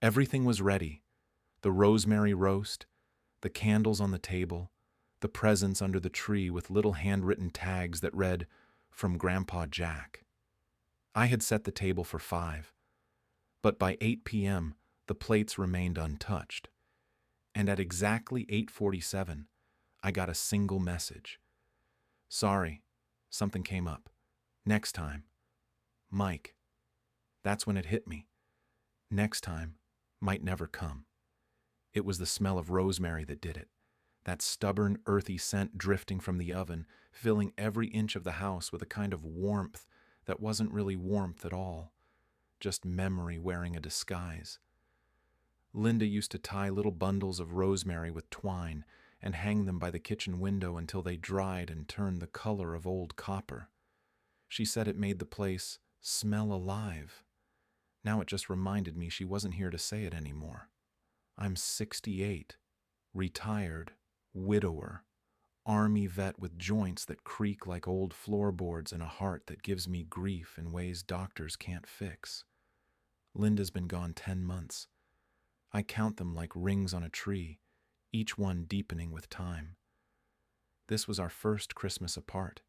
Everything was ready: the rosemary roast, the candles on the table, the presents under the tree with little handwritten tags that read, "From Grandpa Jack." I had set the table for 5, but by 8 p.m., the plates remained untouched. And at exactly 8:47, I got a single message. "Sorry, something came up. Next time. Mike." That's when it hit me. Next time might never come. It was the smell of rosemary that did it. That stubborn, earthy scent drifting from the oven, filling every inch of the house with a kind of warmth that wasn't really warmth at all, just memory wearing a disguise. Linda used to tie little bundles of rosemary with twine and hang them by the kitchen window until they dried and turned the color of old copper. She said it made the place smell alive. Now it just reminded me she wasn't here to say it anymore. I'm 68, retired, widower, army vet with joints that creak like old floorboards and a heart that gives me grief in ways doctors can't fix. Linda's been gone 10 months. I count them like rings on a tree, each one deepening with time. This was our first Christmas apart,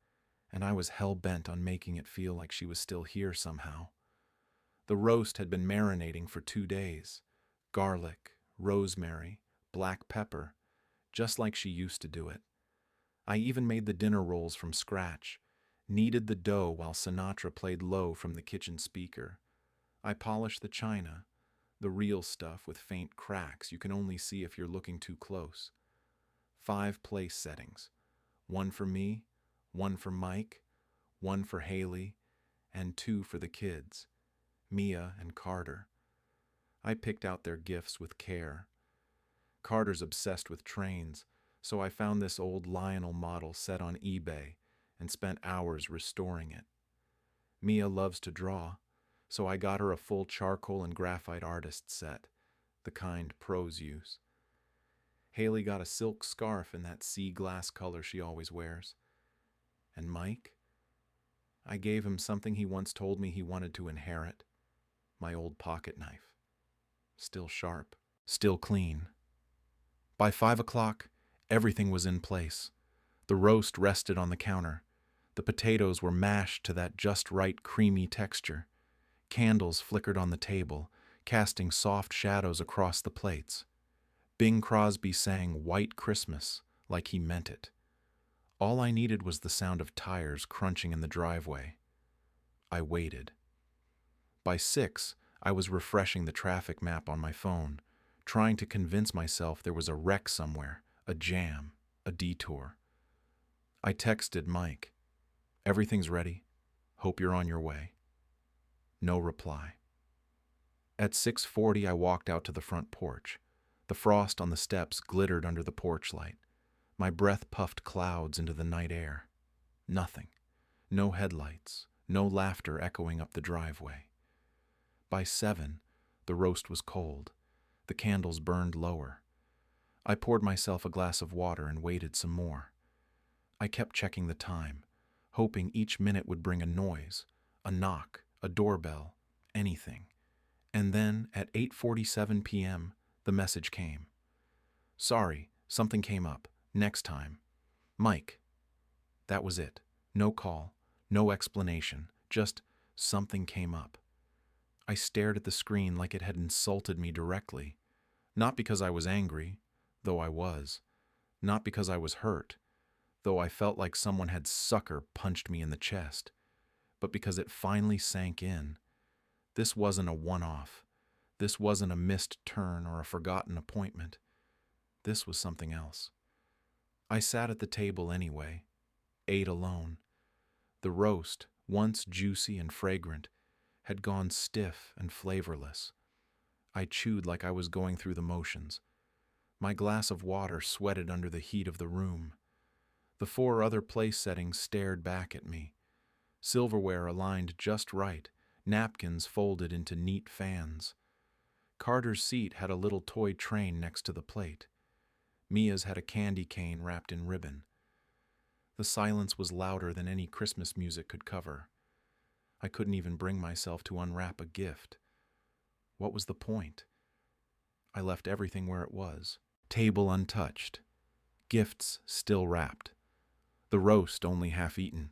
and I was hell-bent on making it feel like she was still here somehow. The roast had been marinating for 2 days. Garlic, rosemary, black pepper, just like she used to do it. I even made the dinner rolls from scratch, kneaded the dough while Sinatra played low from the kitchen speaker. I polished the china, the real stuff with faint cracks you can only see if you're looking too close. 5 place settings: 1 for me, 1 for Mike, 1 for Haley, and 2 for the kids, Mia and Carter. I picked out their gifts with care. Carter's obsessed with trains, so I found this old Lionel model set on eBay and spent hours restoring it. Mia loves to draw, so I got her a full charcoal and graphite artist set, the kind pros use. Haley got a silk scarf in that sea glass color she always wears. And Mike? I gave him something he once told me he wanted to inherit: my old pocket knife. Still sharp, still clean. By 5 o'clock, everything was in place. The roast rested on the counter. The potatoes were mashed to that just right creamy texture. Candles flickered on the table, casting soft shadows across the plates. Bing Crosby sang "White Christmas" like he meant it. All I needed was the sound of tires crunching in the driveway. I waited. By 6, I was refreshing the traffic map on my phone, trying to convince myself there was a wreck somewhere, a jam, a detour. I texted Mike, "Everything's ready. Hope you're on your way." No reply. At 6:40, I walked out to the front porch. The frost on the steps glittered under the porch light. My breath puffed clouds into the night air. Nothing. No headlights, no laughter echoing up the driveway. By 7, the roast was cold. The candles burned lower. I poured myself a glass of water and waited some more. I kept checking the time, hoping each minute would bring a noise, a knock, a doorbell, anything. And then, at 8:47 p.m., the message came. "Sorry, something came up. Next time. Mike." That was it. No call, no explanation, just something came up. I stared at the screen like it had insulted me directly. Not because I was angry, though I was. Not because I was hurt, though I felt like someone had sucker punched me in the chest. But because it finally sank in. This wasn't a one-off. This wasn't a missed turn or a forgotten appointment. This was something else. I sat at the table anyway, ate alone. The roast, once juicy and fragrant, had gone stiff and flavorless. I chewed like I was going through the motions. My glass of water sweated under the heat of the room. The 4 other place settings stared back at me. Silverware aligned just right, napkins folded into neat fans. Carter's seat had a little toy train next to the plate. Mia's had a candy cane wrapped in ribbon. The silence was louder than any Christmas music could cover. I couldn't even bring myself to unwrap a gift. What was the point? I left everything where it was. Table untouched. Gifts still wrapped. The roast only half eaten.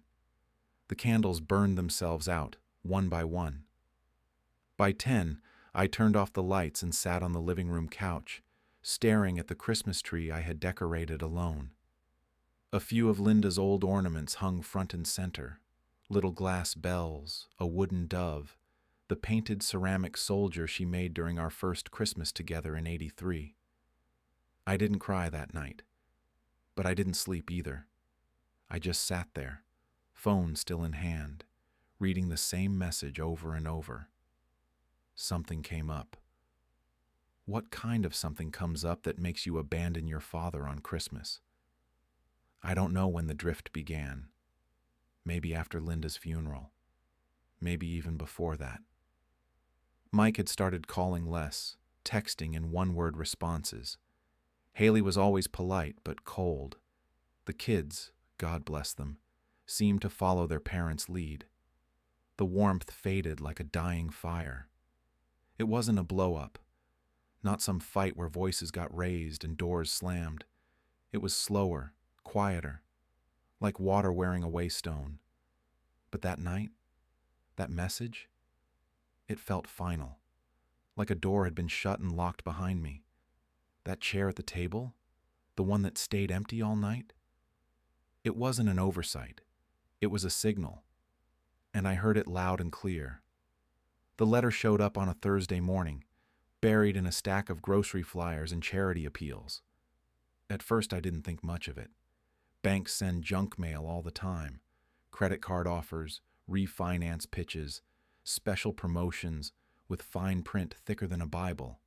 The candles burned themselves out, one by one. By 10, I turned off the lights and sat on the living room couch, staring at the Christmas tree I had decorated alone. A few of Linda's old ornaments hung front and center. Little glass bells, a wooden dove, the painted ceramic soldier she made during our first Christmas together in '83. I didn't cry that night, but I didn't sleep either. I just sat there, phone still in hand, reading the same message over and over. Something came up. What kind of something comes up that makes you abandon your father on Christmas? I don't know when the drift began. Maybe after Linda's funeral. Maybe even before that. Mike had started calling less, texting in one-word responses. Haley was always polite but cold. The kids, God bless them, seemed to follow their parents' lead. The warmth faded like a dying fire. It wasn't a blow-up, not some fight where voices got raised and doors slammed. It was slower, quieter, like water wearing away stone. But that night, that message, it felt final, like a door had been shut and locked behind me. That chair at the table, the one that stayed empty all night, it wasn't an oversight. It was a signal, and I heard it loud and clear. The letter showed up on a Thursday morning, buried in a stack of grocery flyers and charity appeals. At first, I didn't think much of it. Banks send junk mail all the time. Credit card offers, refinance pitches, special promotions with fine print thicker than a Bible.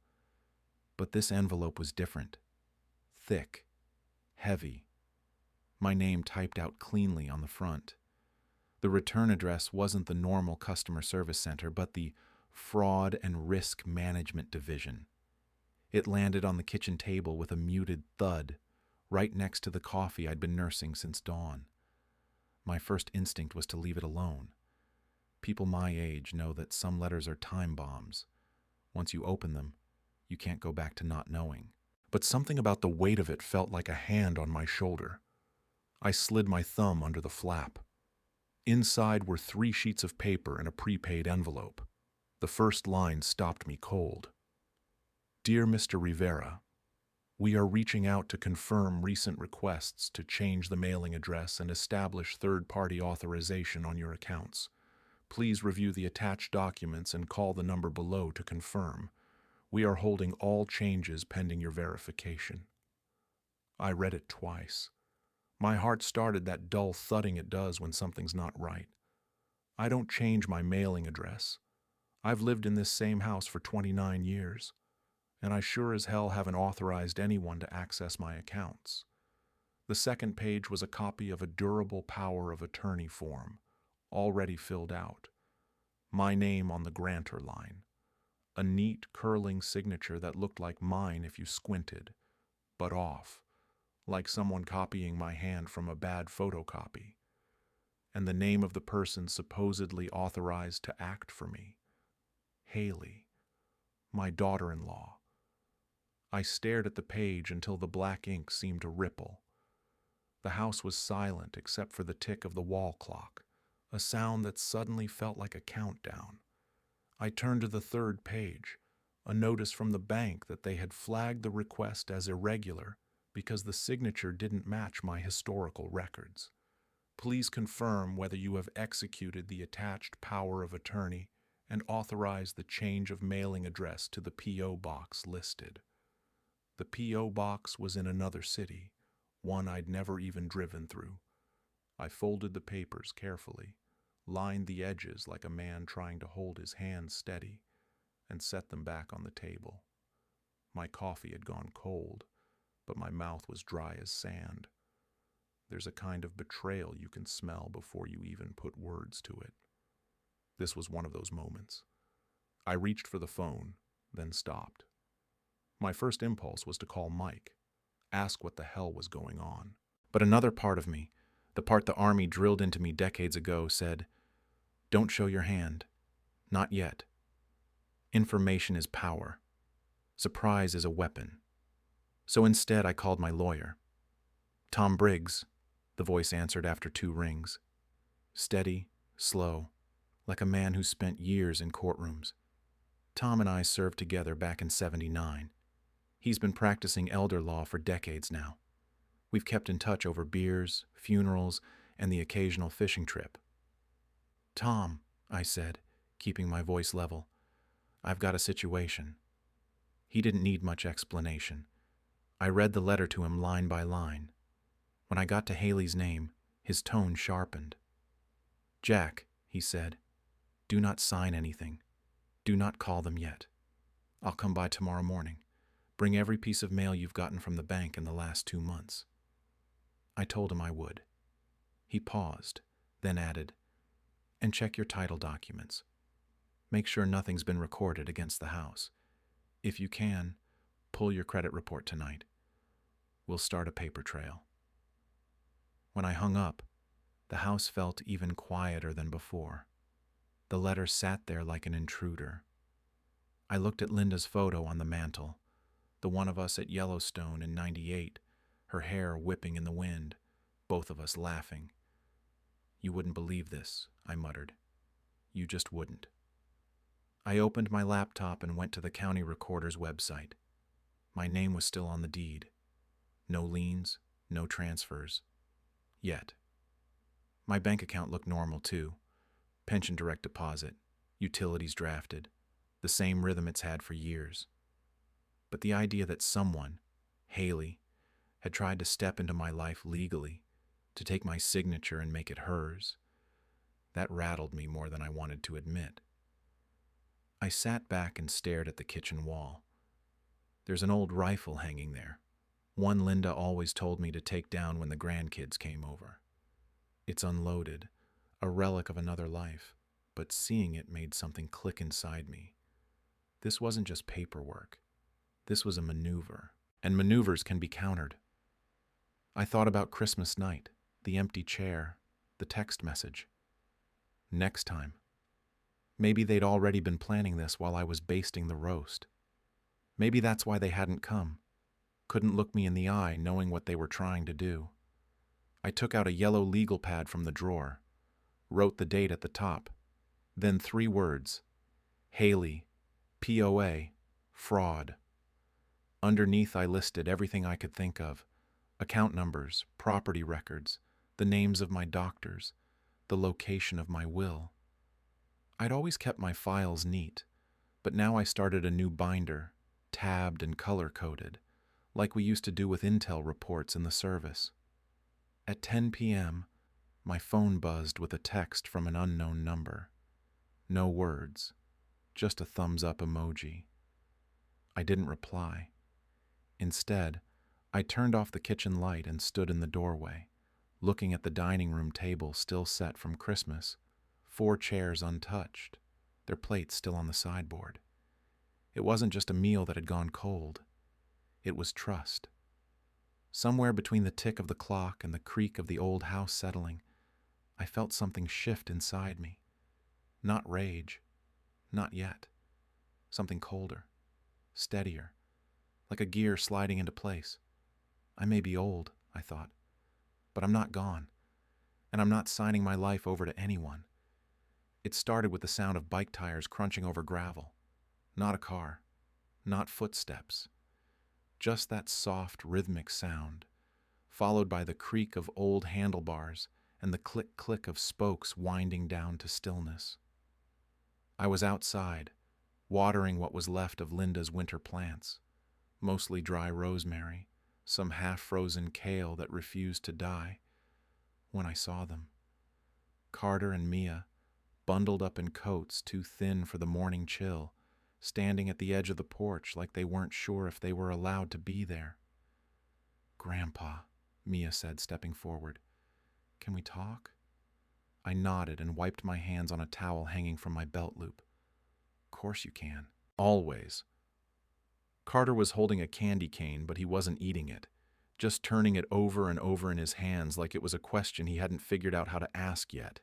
But this envelope was different. Thick, heavy. My name typed out cleanly on the front. The return address wasn't the normal customer service center, but the Fraud and Risk Management Division. It landed on the kitchen table with a muted thud, right next to the coffee I'd been nursing since dawn. My first instinct was to leave it alone. People my age know that some letters are time bombs. Once you open them, you can't go back to not knowing. But something about the weight of it felt like a hand on my shoulder. I slid my thumb under the flap. Inside were 3 sheets of paper and a prepaid envelope. The first line stopped me cold. Dear Mr. Rivera, we are reaching out to confirm recent requests to change the mailing address and establish third-party authorization on your accounts. Please review the attached documents and call the number below to confirm. We are holding all changes pending your verification. I read it twice. My heart started that dull thudding it does when something's not right. I don't change my mailing address. I've lived in this same house for 29 years, and I sure as hell haven't authorized anyone to access my accounts. The second page was a copy of a durable power of attorney form, already filled out. My name on the grantor line. A neat, curling signature that looked like mine if you squinted, but off, like someone copying my hand from a bad photocopy. And the name of the person supposedly authorized to act for me. Haley, my daughter-in-law. I stared at the page until the black ink seemed to ripple. The house was silent except for the tick of the wall clock, a sound that suddenly felt like a countdown. I turned to the third page, a notice from the bank that they had flagged the request as irregular because the signature didn't match my historical records. Please confirm whether you have executed the attached power of attorney and authorized the change of mailing address to the P.O. box listed. The P.O. box was in another city, one I'd never even driven through. I folded the papers carefully, lined the edges like a man trying to hold his hands steady, and set them back on the table. My coffee had gone cold, but my mouth was dry as sand. There's a kind of betrayal you can smell before you even put words to it. This was one of those moments. I reached for the phone, then stopped. My first impulse was to call Mike, ask what the hell was going on. But another part of me, the part the Army drilled into me decades ago, said, "Don't show your hand. Not yet. Information is power. Surprise is a weapon. So instead, I called my lawyer. Tom Briggs, the voice answered after 2 rings. Steady, slow, like a man who spent years in courtrooms. Tom and I served together back in '79. He's been practicing elder law for decades now. We've kept in touch over beers, funerals, and the occasional fishing trip. Tom, I said, keeping my voice level, I've got a situation. He didn't need much explanation. I read the letter to him line by line. When I got to Haley's name, his tone sharpened. Jack, he said, do not sign anything. Do not call them yet. I'll come by tomorrow morning. Bring every piece of mail you've gotten from the bank in the last 2 months. I told him I would. He paused, then added, and check your title documents. Make sure nothing's been recorded against the house. If you can, pull your credit report tonight. We'll start a paper trail. When I hung up, the house felt even quieter than before. The letter sat there like an intruder. I looked at Linda's photo on the mantel, the one of us at Yellowstone in '98, her hair whipping in the wind, both of us laughing. You wouldn't believe this, I muttered. You just wouldn't. I opened my laptop and went to the county recorder's website. My name was still on the deed. No liens, no transfers. Yet. My bank account looked normal too. Pension direct deposit, utilities drafted, the same rhythm it's had for years. But the idea that someone, Haley, had tried to step into my life legally, to take my signature and make it hers, that rattled me more than I wanted to admit. I sat back and stared at the kitchen wall. There's an old rifle hanging there, one Linda always told me to take down when the grandkids came over. It's unloaded, a relic of another life, but seeing it made something click inside me. This wasn't just paperwork. This was a maneuver, and maneuvers can be countered. I thought about Christmas night, the empty chair, the text message. Next time. Maybe they'd already been planning this while I was basting the roast. Maybe that's why they hadn't come. Couldn't look me in the eye knowing what they were trying to do. I took out a yellow legal pad from the drawer, wrote the date at the top, then 3 words, Haley, POA, fraud. Underneath I listed everything I could think of, account numbers, property records, the names of my doctors, the location of my will. I'd always kept my files neat, but now I started a new binder, tabbed and color-coded, like we used to do with intel reports in the service. At 10 p.m., my phone buzzed with a text from an unknown number. No words, just a thumbs-up emoji. I didn't reply. Instead, I turned off the kitchen light and stood in the doorway, looking at the dining room table still set from Christmas, 4 chairs untouched, their plates still on the sideboard. It wasn't just a meal that had gone cold. It was trust. Somewhere between the tick of the clock and the creak of the old house settling, I felt something shift inside me. Not rage. Not yet. Something colder. Steadier. Like a gear sliding into place. I may be old, I thought, but I'm not gone. And I'm not signing my life over to anyone. It started with the sound of bike tires crunching over gravel. Not a car. Not footsteps. Just that soft, rhythmic sound, followed by the creak of old handlebars and the click-click of spokes winding down to stillness. I was outside, watering what was left of Linda's winter plants, mostly dry rosemary, some half-frozen kale that refused to die, when I saw them. Carter and Mia, bundled up in coats too thin for the morning chill, standing at the edge of the porch like they weren't sure if they were allowed to be there. "Grandpa," Mia said, stepping forward. "Can we talk?" I nodded and wiped my hands on a towel hanging from my belt loop. "Course you can. Always." Carter was holding a candy cane, but he wasn't eating it, just turning it over and over in his hands like it was a question he hadn't figured out how to ask yet.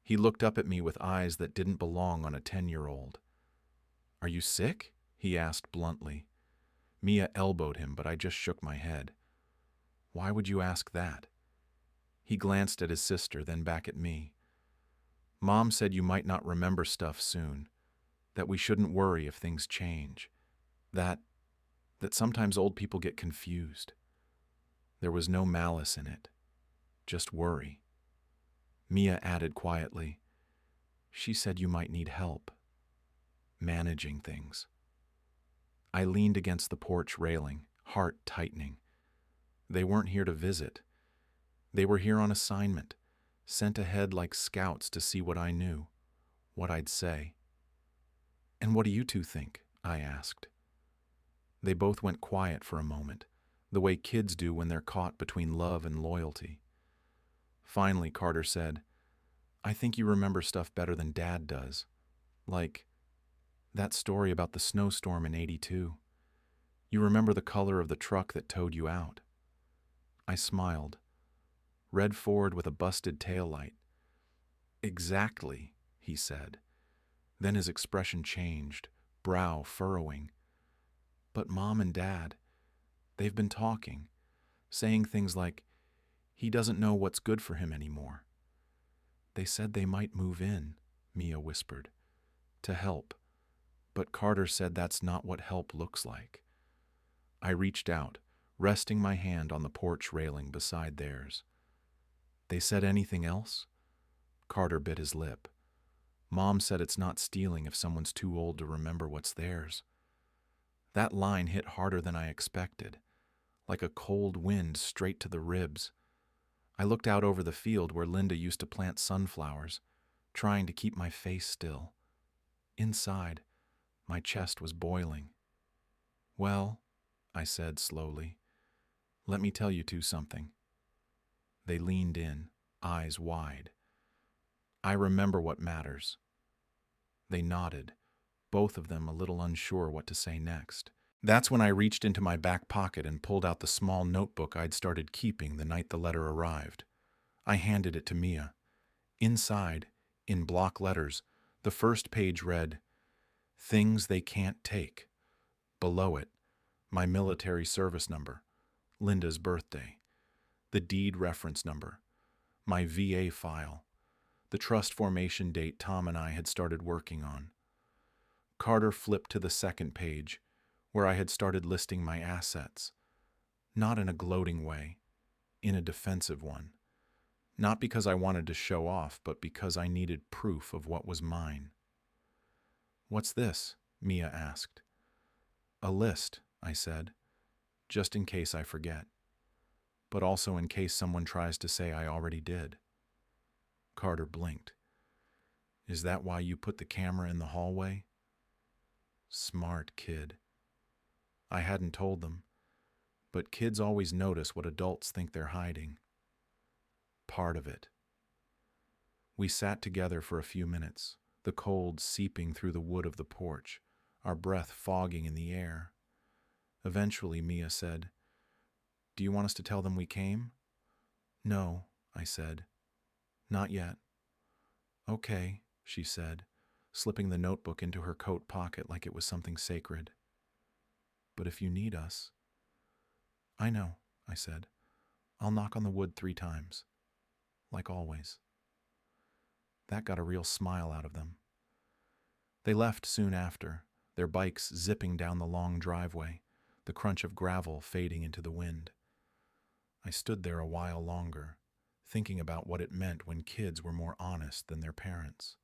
He looked up at me with eyes that didn't belong on a 10-year-old. "Are you sick?" he asked bluntly. Mia elbowed him, but I just shook my head. Why would you ask that? He glanced at his sister, then back at me. Mom said you might not remember stuff soon, that we shouldn't worry if things change, that sometimes old people get confused. There was no malice in it, just worry. Mia added quietly, she said you might need help managing things. I leaned against the porch railing, heart tightening. They weren't here to visit. They were here on assignment, sent ahead like scouts to see what I knew, what I'd say. And what do you two think? I asked. They both went quiet for a moment, the way kids do when they're caught between love and loyalty. Finally, Carter said, I think you remember stuff better than Dad does. Like that story about the snowstorm in '82. You remember the color of the truck that towed you out. I smiled. Red Ford with a busted taillight. Exactly, he said. Then his expression changed, brow furrowing. But Mom and Dad, they've been talking, saying things like, he doesn't know what's good for him anymore. They said they might move in, Mia whispered, to help. But Carter said that's not what help looks like. I reached out, resting my hand on the porch railing beside theirs. They said anything else? Carter bit his lip. Mom said it's not stealing if someone's too old to remember what's theirs. That line hit harder than I expected, like a cold wind straight to the ribs. I looked out over the field where Linda used to plant sunflowers, trying to keep my face still. Inside, my chest was boiling. Well, I said slowly, let me tell you two something. They leaned in, eyes wide. I remember what matters. They nodded, both of them a little unsure what to say next. That's when I reached into my back pocket and pulled out the small notebook I'd started keeping the night the letter arrived. I handed it to Mia. Inside, in block letters, the first page read, Things they can't take. Below it, my military service number, Linda's birthday, the deed reference number, my VA file, the trust formation date Tom and I had started working on. Carter flipped to the second page, where I had started listing my assets, not in a gloating way, in a defensive one. Not because I wanted to show off, but because I needed proof of what was mine. What's this? Mia asked. A list, I said, just in case I forget, but also in case someone tries to say I already did. Carter blinked. Is that why you put the camera in the hallway? Smart kid. I hadn't told them, but kids always notice what adults think they're hiding. Part of it. We sat together for a few minutes, the cold seeping through the wood of the porch, our breath fogging in the air. Eventually, Mia said, Do you want us to tell them we came? No, I said. Not yet. Okay, she said, slipping the notebook into her coat pocket like it was something sacred. But if you need us... I know, I said. I'll knock on the wood 3 times. Like always. That got a real smile out of them. They left soon after, their bikes zipping down the long driveway, the crunch of gravel fading into the wind. I stood there a while longer, thinking about what it meant when kids were more honest than their parents,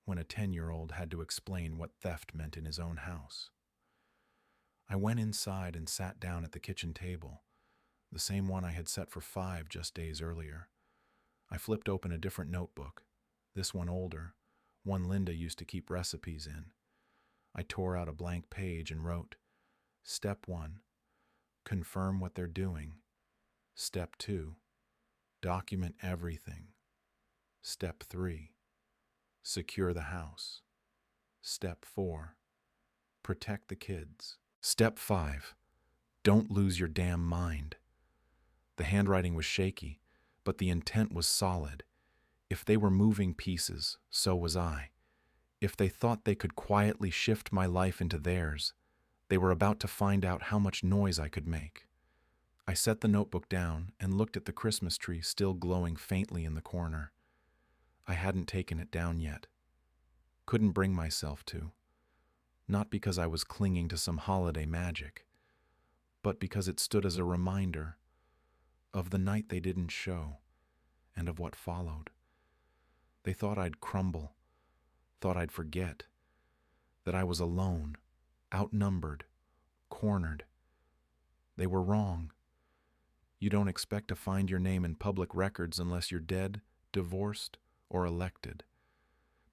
when a 10-year-old had to explain what theft meant in his own house. I went inside and sat down at the kitchen table, the same one I had set for 5 just days earlier. I flipped open a different notebook, this one older, one Linda used to keep recipes in. I tore out a blank page and wrote, Step 1, confirm what they're doing. Step 2, document everything. Step 3, secure the house. Step 4, protect the kids. Step 5, don't lose your damn mind. The handwriting was shaky, but the intent was solid. If they were moving pieces, so was I. If they thought they could quietly shift my life into theirs, they were about to find out how much noise I could make. I set the notebook down and looked at the Christmas tree still glowing faintly in the corner. I hadn't taken it down yet. Couldn't bring myself to. Not because I was clinging to some holiday magic, but because it stood as a reminder of the night they didn't show and of what followed. They thought I'd crumble, thought I'd forget, that I was alone, outnumbered, cornered. They were wrong. You don't expect to find your name in public records unless you're dead, divorced, or elected.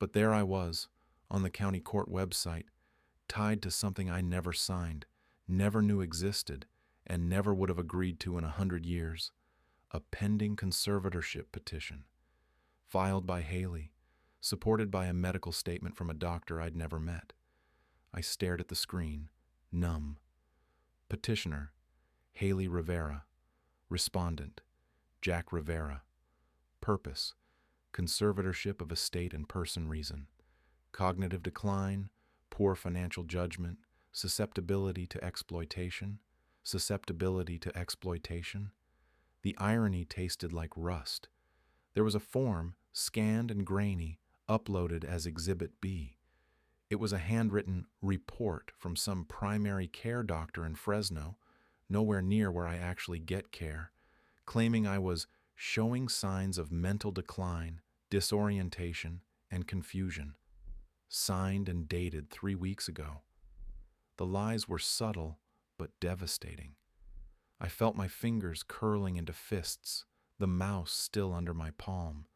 But there I was, on the county court website, tied to something I never signed, never knew existed, and never would have agreed to in 100 years. A pending conservatorship petition, filed by Haley, supported by a medical statement from a doctor I'd never met. I stared at the screen, numb. Petitioner, Haley Rivera. Respondent, Jack Rivera. Purpose, conservatorship of estate and person reason. Cognitive decline, poor financial judgment, susceptibility to exploitation. The irony tasted like rust. There was a form, scanned and grainy, uploaded as Exhibit B. It was a handwritten report from some primary care doctor in Fresno, nowhere near where I actually get care, claiming I was showing signs of mental decline, disorientation, and confusion. Signed and dated 3 weeks ago. The lies were subtle but devastating. I felt my fingers curling into fists, the mouse still under my palm.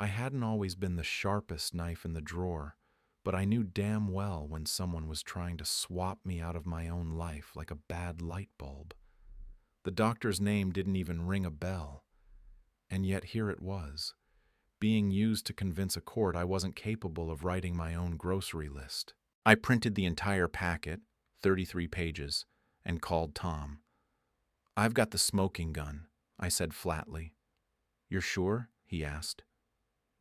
I hadn't always been the sharpest knife in the drawer, but I knew damn well when someone was trying to swap me out of my own life like a bad light bulb. The doctor's name didn't even ring a bell. And yet here it was, being used to convince a court I wasn't capable of writing my own grocery list. I printed the entire packet, 33 pages, and called Tom. "I've got the smoking gun," I said flatly. "You're sure?" he asked.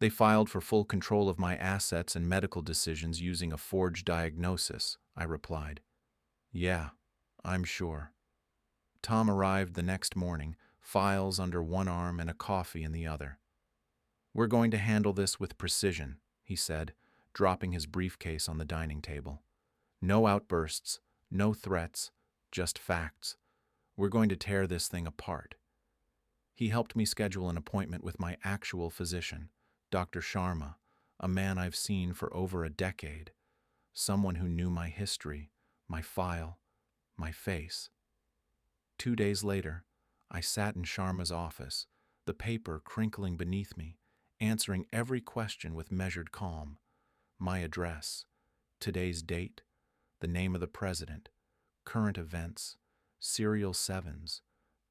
"They filed for full control of my assets and medical decisions using a forged diagnosis," I replied. "Yeah, I'm sure." Tom arrived the next morning, files under one arm and a coffee in the other. "We're going to handle this with precision," he said, dropping his briefcase on the dining table. "No outbursts, no threats, just facts. We're going to tear this thing apart." He helped me schedule an appointment with my actual physician, Dr. Sharma, a man I've seen for over a decade, someone who knew my history, my file, my face. 2 days later, I sat in Sharma's office, the paper crinkling beneath me, answering every question with measured calm. My address, today's date, the name of the president, current events, serial sevens,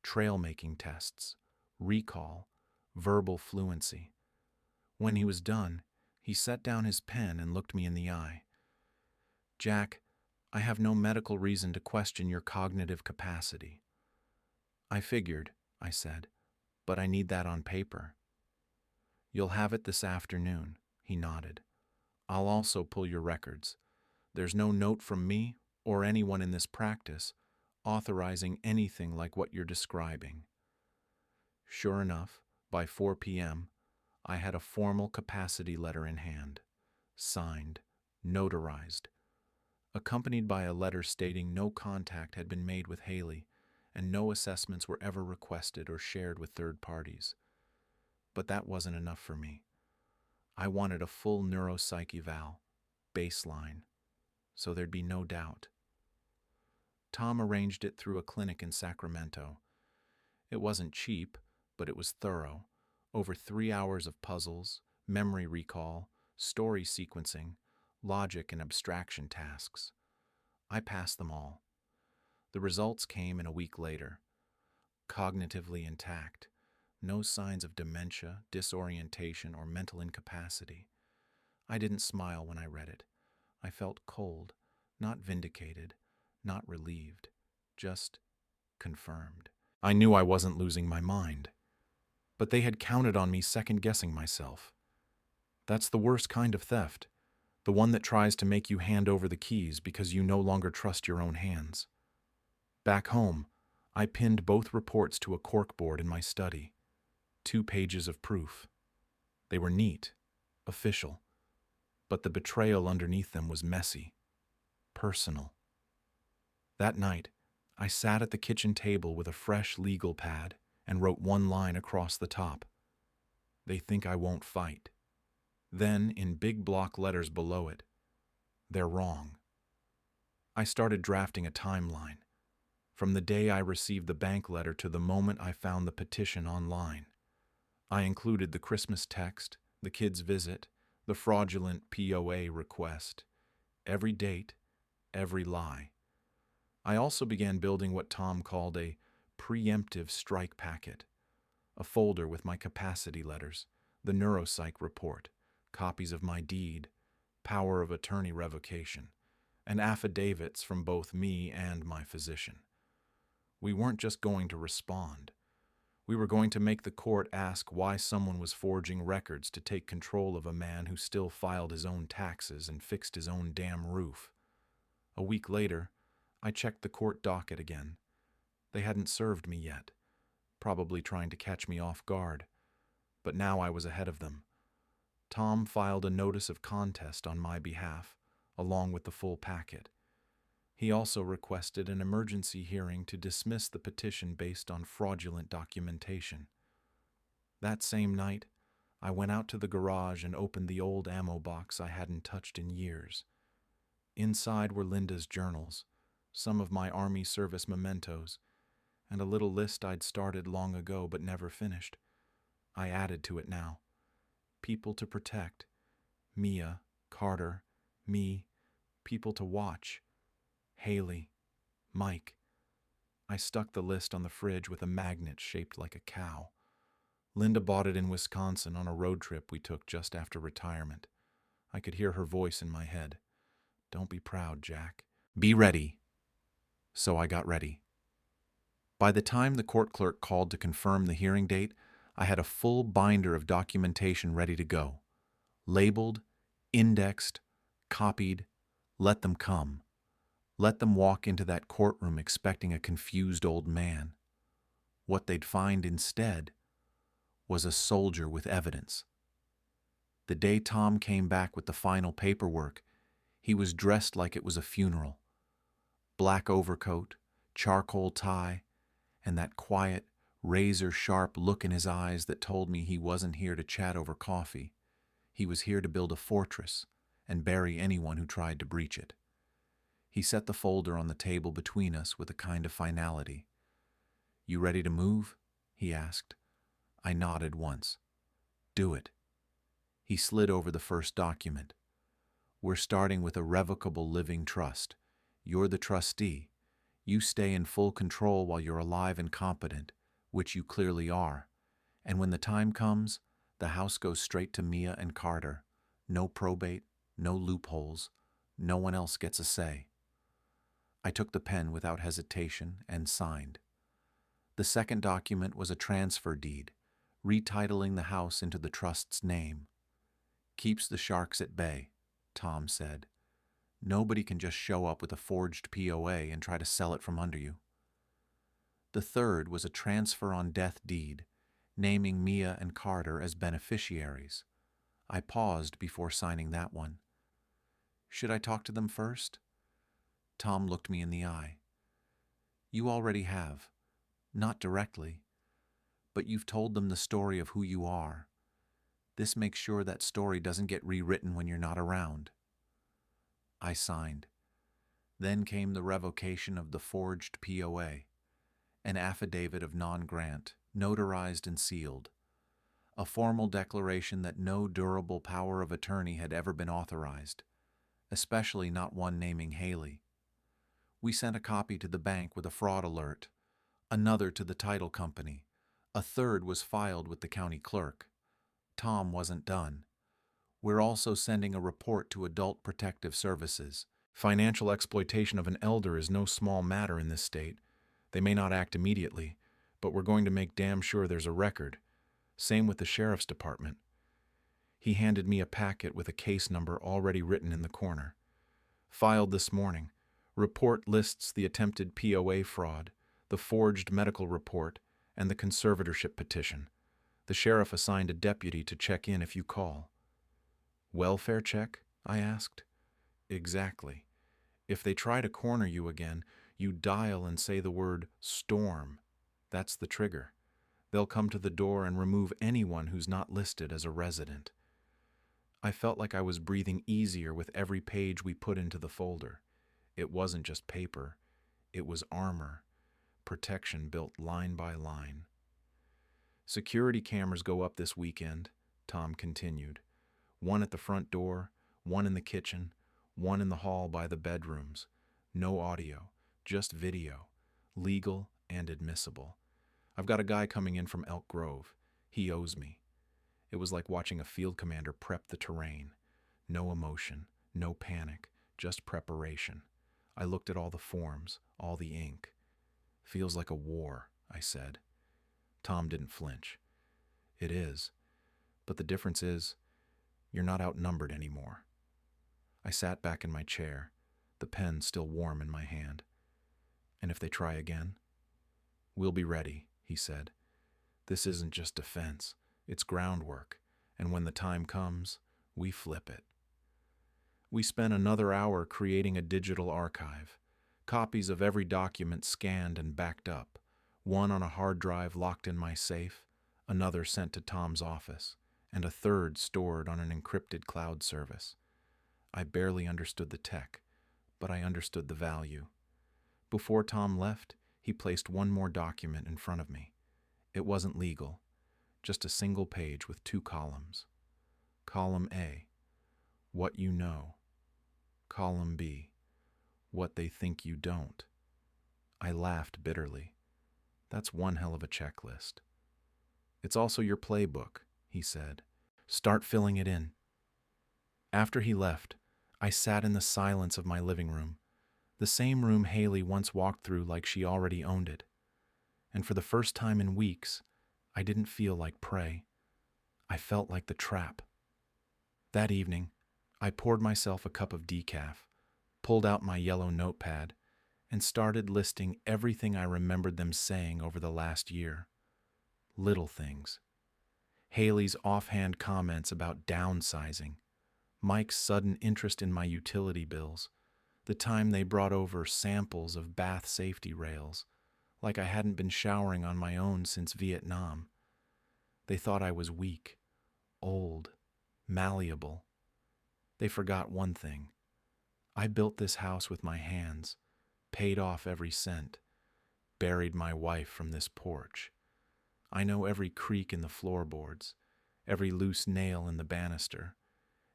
trail-making tests, recall, verbal fluency. When he was done, he set down his pen and looked me in the eye. "Jack, I have no medical reason to question your cognitive capacity." "I figured," I said, "but I need that on paper." "You'll have it this afternoon," he nodded. "I'll also pull your records. There's no note from me or anyone in this practice authorizing anything like what you're describing." Sure enough, by 4 p.m., I had a formal capacity letter in hand, signed, notarized, accompanied by a letter stating no contact had been made with Haley and no assessments were ever requested or shared with third parties. But that wasn't enough for me. I wanted a full neuropsych eval, baseline, so there'd be no doubt. Tom arranged it through a clinic in Sacramento. It wasn't cheap, but it was thorough. Over 3 hours of puzzles, memory recall, story sequencing, logic and abstraction tasks. I passed them all. The results came in a week later. Cognitively intact. No signs of dementia, disorientation, or mental incapacity. I didn't smile when I read it. I felt cold, not vindicated, not relieved, just confirmed. I knew I wasn't losing my mind. But they had counted on me second-guessing myself. That's the worst kind of theft. The one that tries to make you hand over the keys because you no longer trust your own hands. Back home, I pinned both reports to a corkboard in my study. 2 pages of proof. They were neat, official, but the betrayal underneath them was messy, personal. That night, I sat at the kitchen table with a fresh legal pad and wrote one line across the top. They think I won't fight. Then, in big block letters below it, they're wrong. I started drafting a timeline, from the day I received the bank letter to the moment I found the petition online. I included the Christmas text, the kid's visit, the fraudulent POA request, every date, every lie. I also began building what Tom called a preemptive strike packet, a folder with my capacity letters, the neuropsych report, copies of my deed, power of attorney revocation, and affidavits from both me and my physician. We weren't just going to respond. We were going to make the court ask why someone was forging records to take control of a man who still filed his own taxes and fixed his own damn roof. A week later, I checked the court docket again. They hadn't served me yet, probably trying to catch me off guard. But now I was ahead of them. Tom filed a notice of contest on my behalf, along with the full packet. He also requested an emergency hearing to dismiss the petition based on fraudulent documentation. That same night, I went out to the garage and opened the old ammo box I hadn't touched in years. Inside were Linda's journals, some of my Army service mementos, and a little list I'd started long ago but never finished. I added to it now. People to protect. Mia, Carter, me, people to watch. Haley, Mike. I stuck the list on the fridge with a magnet shaped like a cow. Linda bought it in Wisconsin on a road trip we took just after retirement. I could hear her voice in my head. Don't be proud, Jack. Be ready. So I got ready. By the time the court clerk called to confirm the hearing date, I had a full binder of documentation ready to go. Labeled, indexed, copied, let them come. Let them walk into that courtroom expecting a confused old man. What they'd find instead was a soldier with evidence. The day Tom came back with the final paperwork, he was dressed like it was a funeral. Black overcoat, charcoal tie, and that quiet, razor-sharp look in his eyes that told me he wasn't here to chat over coffee. He was here to build a fortress and bury anyone who tried to breach it. He set the folder on the table between us with a kind of finality. You ready to move? He asked. I nodded once. Do it. He slid over the first document. We're starting with a revocable living trust. You're the trustee. You stay in full control while you're alive and competent, which you clearly are. And when the time comes, the house goes straight to Mia and Carter. No probate, no loopholes. No one else gets a say. I took the pen without hesitation and signed. The second document was a transfer deed, retitling the house into the trust's name. Keeps the sharks at bay, Tom said. Nobody can just show up with a forged POA and try to sell it from under you. The third was a transfer on death deed, naming Mia and Carter as beneficiaries. I paused before signing that one. Should I talk to them first? Tom looked me in the eye. You already have. Not directly. But you've told them the story of who you are. This makes sure that story doesn't get rewritten when you're not around. I signed. Then came the revocation of the forged POA, an affidavit of non-grant, notarized and sealed, a formal declaration that no durable power of attorney had ever been authorized, especially not one naming Haley. We sent a copy to the bank with a fraud alert, another to the title company, a third was filed with the county clerk. Tom wasn't done. We're also sending a report to Adult Protective Services. Financial exploitation of an elder is no small matter in this state. They may not act immediately, but we're going to make damn sure there's a record. Same with the sheriff's department. He handed me a packet with a case number already written in the corner. Filed this morning. Report lists the attempted POA fraud, the forged medical report, and the conservatorship petition. The sheriff assigned a deputy to check in if you call. Welfare check? I asked. Exactly. If they try to corner you again, you dial and say the word storm. That's the trigger. They'll come to the door and remove anyone who's not listed as a resident. I felt like I was breathing easier with every page we put into the folder. It wasn't just paper. It was armor, protection built line by line. Security cameras go up this weekend, Tom continued. One at the front door, one in the kitchen, one in the hall by the bedrooms. No audio, just video, legal and admissible. I've got a guy coming in from Elk Grove. He owes me. It was like watching a field commander prep the terrain. No emotion, no panic, just preparation. I looked at all the forms, all the ink. Feels like a war, I said. Tom didn't flinch. It is. But the difference is, you're not outnumbered anymore. I sat back in my chair, the pen still warm in my hand. And if they try again? We'll be ready, he said. This isn't just defense, it's groundwork, and when the time comes, we flip it. We spent another hour creating a digital archive, copies of every document scanned and backed up, one on a hard drive locked in my safe, another sent to Tom's office, and a third stored on an encrypted cloud service. I barely understood the tech, but I understood the value. Before Tom left, he placed one more document in front of me. It wasn't legal, just a single page with 2 columns. Column A, what you know. Column B, what they think you don't. I laughed bitterly. That's one hell of a checklist. It's also your playbook, he said. Start filling it in. After he left, I sat in the silence of my living room, the same room Haley once walked through like she already owned it. And for the first time in weeks, I didn't feel like prey. I felt like the trap. That evening, I poured myself a cup of decaf, pulled out my yellow notepad, and started listing everything I remembered them saying over the last year. Little things. Haley's offhand comments about downsizing, Mike's sudden interest in my utility bills, the time they brought over samples of bath safety rails, like I hadn't been showering on my own since Vietnam. They thought I was weak, old, malleable. They forgot one thing. I built this house with my hands, paid off every cent, buried my wife from this porch. I know every creak in the floorboards, every loose nail in the banister,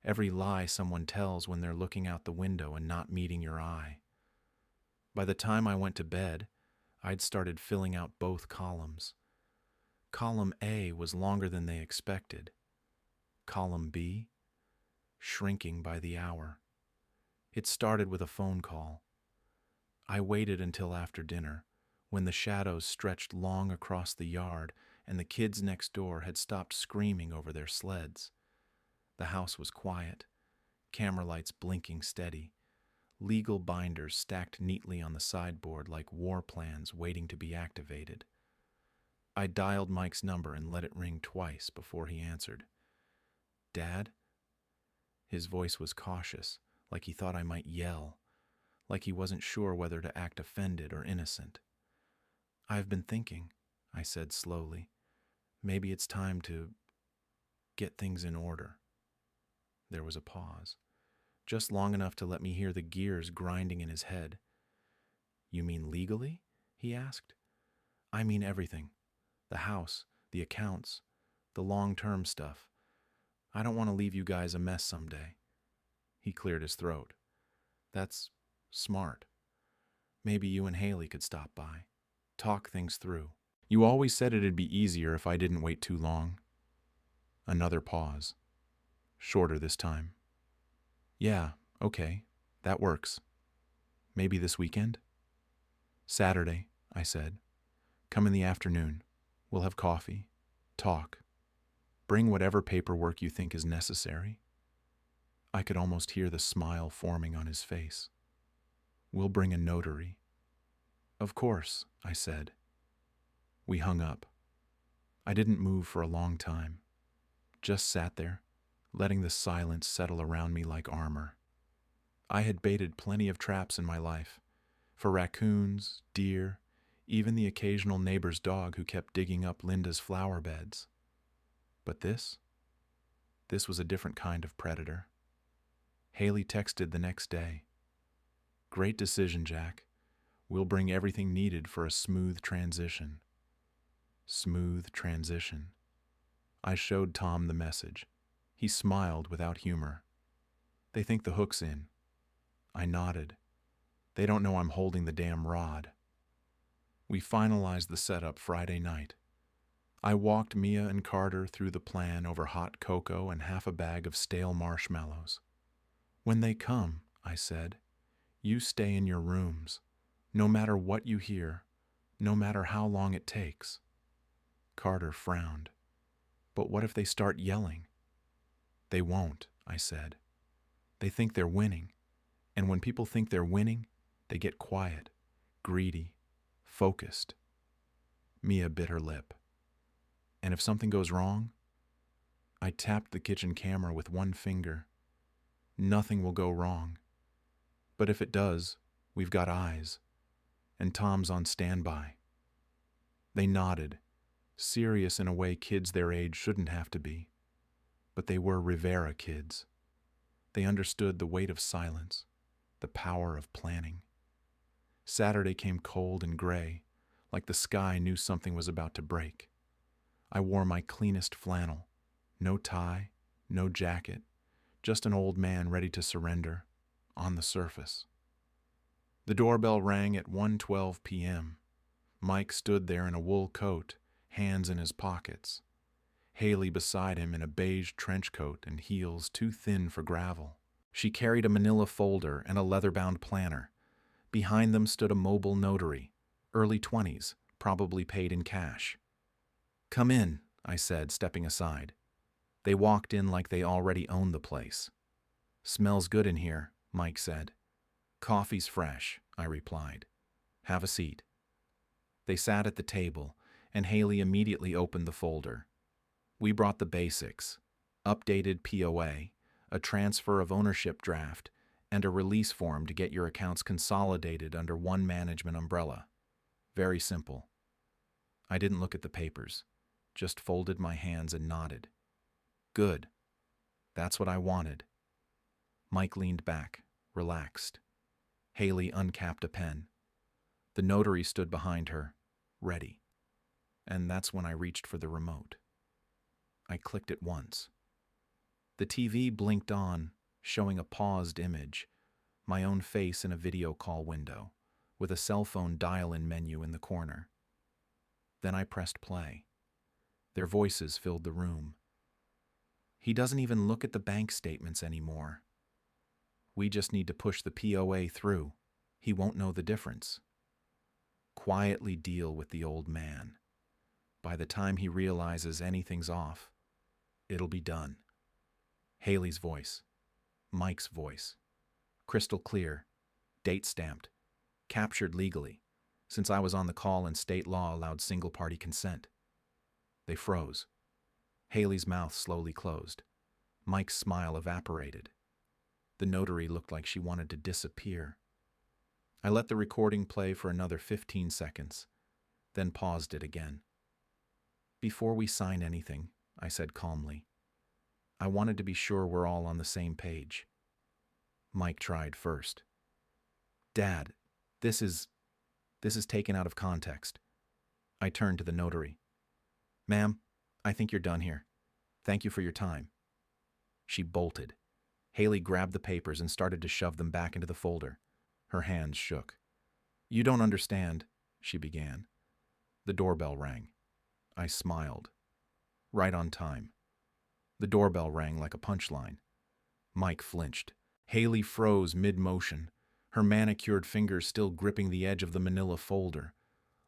every lie someone tells when they're looking out the window and not meeting your eye. By the time I went to bed, I'd started filling out both columns. Column A was longer than they expected. Column B, shrinking by the hour. It started with a phone call. I waited until after dinner, when the shadows stretched long across the yard and the kids next door had stopped screaming over their sleds. The house was quiet, camera lights blinking steady, legal binders stacked neatly on the sideboard like war plans waiting to be activated. I dialed Mike's number and let it ring twice before he answered. Dad? His voice was cautious, like he thought I might yell, like he wasn't sure whether to act offended or innocent. I've been thinking, I said slowly. Maybe it's time to get things in order. There was a pause, just long enough to let me hear the gears grinding in his head. You mean legally? He asked. I mean everything. The house, the accounts, the long-term stuff. I don't want to leave you guys a mess someday. He cleared his throat. That's smart. Maybe you and Haley could stop by. Talk things through. You always said it'd be easier if I didn't wait too long. Another pause. Shorter this time. Yeah, okay, that works. Maybe this weekend? Saturday, I said. Come in the afternoon. We'll have coffee. Talk. Bring whatever paperwork you think is necessary. I could almost hear the smile forming on his face. We'll bring a notary. Of course, I said. We hung up. I didn't move for a long time. Just sat there, letting the silence settle around me like armor. I had baited plenty of traps in my life, for raccoons, deer, even the occasional neighbor's dog who kept digging up Linda's flower beds. But this was a different kind of predator. Haley texted the next day. Great decision, Jack. We'll bring everything needed for a smooth transition. Smooth transition. I showed Tom the message. He smiled without humor. They think the hook's in. I nodded. They don't know I'm holding the damn rod. We finalized the setup Friday night. I walked Mia and Carter through the plan over hot cocoa and half a bag of stale marshmallows. When they come, I said, you stay in your rooms, no matter what you hear, no matter how long it takes. Carter frowned. But what if they start yelling? They won't, I said. They think they're winning. And when people think they're winning, they get quiet, greedy, focused. Mia bit her lip. And if something goes wrong? I tapped the kitchen camera with one finger. Nothing will go wrong. But if it does, we've got eyes. And Tom's on standby. They nodded, serious in a way kids their age shouldn't have to be. But they were Rivera kids. They understood the weight of silence, the power of planning. Saturday came cold and gray, like the sky knew something was about to break. I wore my cleanest flannel, no tie, no jacket, just an old man ready to surrender, on the surface. The doorbell rang at 1:12 p.m. Mike stood there in a wool coat, hands in his pockets. Haley beside him in a beige trench coat and heels too thin for gravel. She carried a manila folder and a leather-bound planner. Behind them stood a mobile notary, early 20s, probably paid in cash. Come in, I said, stepping aside. They walked in like they already owned the place. Smells good in here, Mike said. Coffee's fresh, I replied. Have a seat. They sat at the table, and Haley immediately opened the folder. We brought the basics: updated POA, a transfer of ownership draft, and a release form to get your accounts consolidated under one management umbrella. Very simple. I didn't look at the papers, just folded my hands and nodded. Good. That's what I wanted. Mike leaned back, relaxed. Haley uncapped a pen. The notary stood behind her, ready. And that's when I reached for the remote. I clicked it once. The TV blinked on, showing a paused image, my own face in a video call window, with a cell phone dial-in menu in the corner. Then I pressed play. Their voices filled the room. He doesn't even look at the bank statements anymore. We just need to push the POA through. He won't know the difference. Quietly deal with the old man. By the time he realizes anything's off, it'll be done. Haley's voice. Mike's voice. Crystal clear. Date stamped. Captured legally, since I was on the call and state law allowed single-party consent. They froze. Haley's mouth slowly closed. Mike's smile evaporated. The notary looked like she wanted to disappear. I let the recording play for another 15 seconds, then paused it again. Before we sign anything, I said calmly, I wanted to be sure we're all on the same page. Mike tried first. Dad, this is taken out of context. I turned to the notary. Ma'am, I think you're done here. Thank you for your time. She bolted. Haley grabbed the papers and started to shove them back into the folder. Her hands shook. You don't understand, she began. The doorbell rang. I smiled. Right on time. The doorbell rang like a punchline. Mike flinched. Haley froze mid-motion, her manicured fingers still gripping the edge of the manila folder,